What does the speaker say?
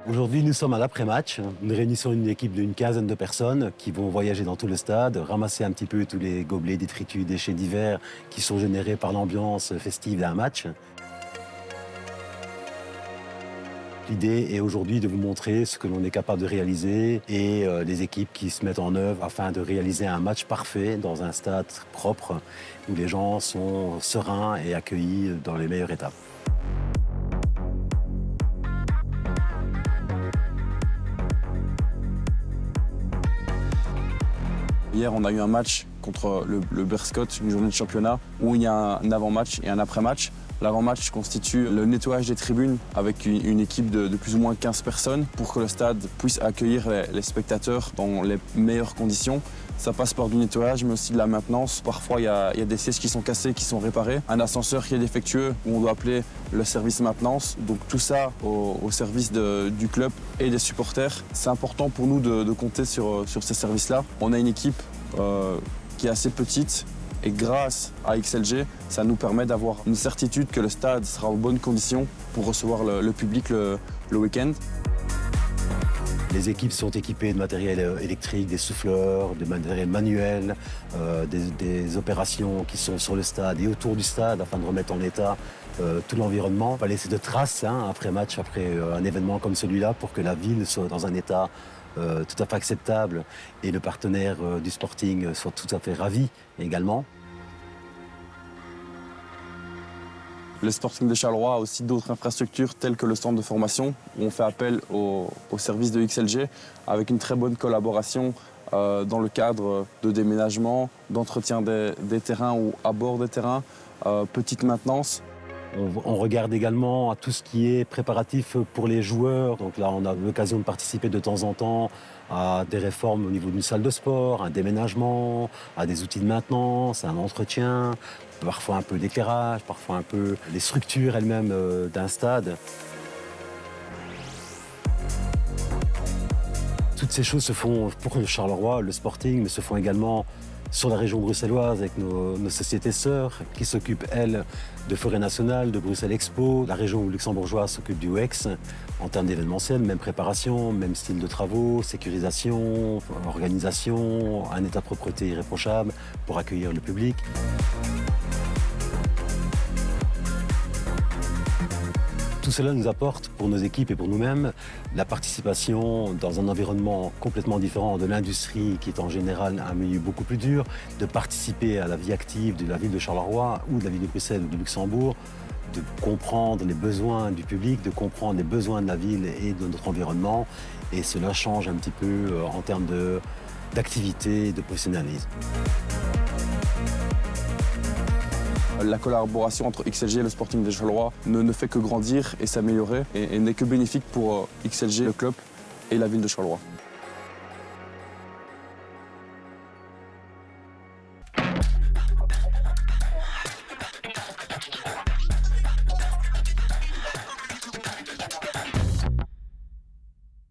Aujourd'hui, nous sommes à l'après-match. Nous réunissons une équipe d'une quinzaine de personnes qui vont voyager dans tout le stade, ramasser un petit peu tous les gobelets, détritus, déchets divers qui sont générés par l'ambiance festive d'un match. L'idée est aujourd'hui de vous montrer ce que l'on est capable de réaliser et les équipes qui se mettent en œuvre afin de réaliser un match parfait dans un stade propre où les gens sont sereins et accueillis dans les meilleurs états. Hier, on a eu un match contre le Berscott, une journée de championnat, où il y a un avant-match et un après-match. L'avant-match constitue le nettoyage des tribunes avec une équipe de plus ou moins 15 personnes pour que le stade puisse accueillir les spectateurs dans les meilleures conditions. Ça passe par du nettoyage, mais aussi de la maintenance. Parfois, il y a des sièges qui sont cassés, qui sont réparés. Un ascenseur qui est défectueux, où on doit appeler le service maintenance. Donc tout ça au service du club et des supporters. C'est important pour nous de compter sur ces services-là. On a une équipe qui est assez petite. Et grâce à XLG, ça nous permet d'avoir une certitude que le stade sera en bonnes conditions pour recevoir le public le week-end. Les équipes sont équipées de matériel électrique, des souffleurs, de matériel manuel, des opérations qui sont sur le stade et autour du stade afin de remettre en état tout l'environnement. On va laisser de traces après match, après un événement comme celui-là pour que la ville soit dans un état tout à fait acceptable et le partenaire du Sporting soit tout à fait ravi également. Le Sporting de Charleroi a aussi d'autres infrastructures telles que le centre de formation où on fait appel au service de XLG avec une très bonne collaboration dans le cadre de déménagement, d'entretien des terrains ou à bord des terrains, petite maintenance. On regarde également à tout ce qui est préparatif pour les joueurs. Donc là, on a l'occasion de participer de temps en temps à des réformes au niveau d'une salle de sport, un déménagement, à des outils de maintenance, à un entretien, parfois un peu d'éclairage, parfois un peu les structures elles-mêmes d'un stade. Toutes ces choses se font pour le Charleroi, le Sporting, mais se font également sur la région bruxelloise avec nos sociétés sœurs qui s'occupent, elles, de Forêt Nationale, de Bruxelles Expo. La région luxembourgeoise s'occupe du WEX en termes d'événementiel, même préparation, même style de travaux, sécurisation, organisation, un état de propreté irréprochable pour accueillir le public. Tout cela nous apporte, pour nos équipes et pour nous-mêmes, la participation dans un environnement complètement différent de l'industrie, qui est en général un milieu beaucoup plus dur, de participer à la vie active de la ville de Charleroi ou de la ville de Bruxelles ou de Luxembourg, de comprendre les besoins du public, de comprendre les besoins de la ville et de notre environnement. Et cela change un petit peu en termes d'activité et de professionnalisme. La collaboration entre XLG et le Sporting de Charleroi ne fait que grandir et s'améliorer et n'est que bénéfique pour XLG, le club et la ville de Charleroi.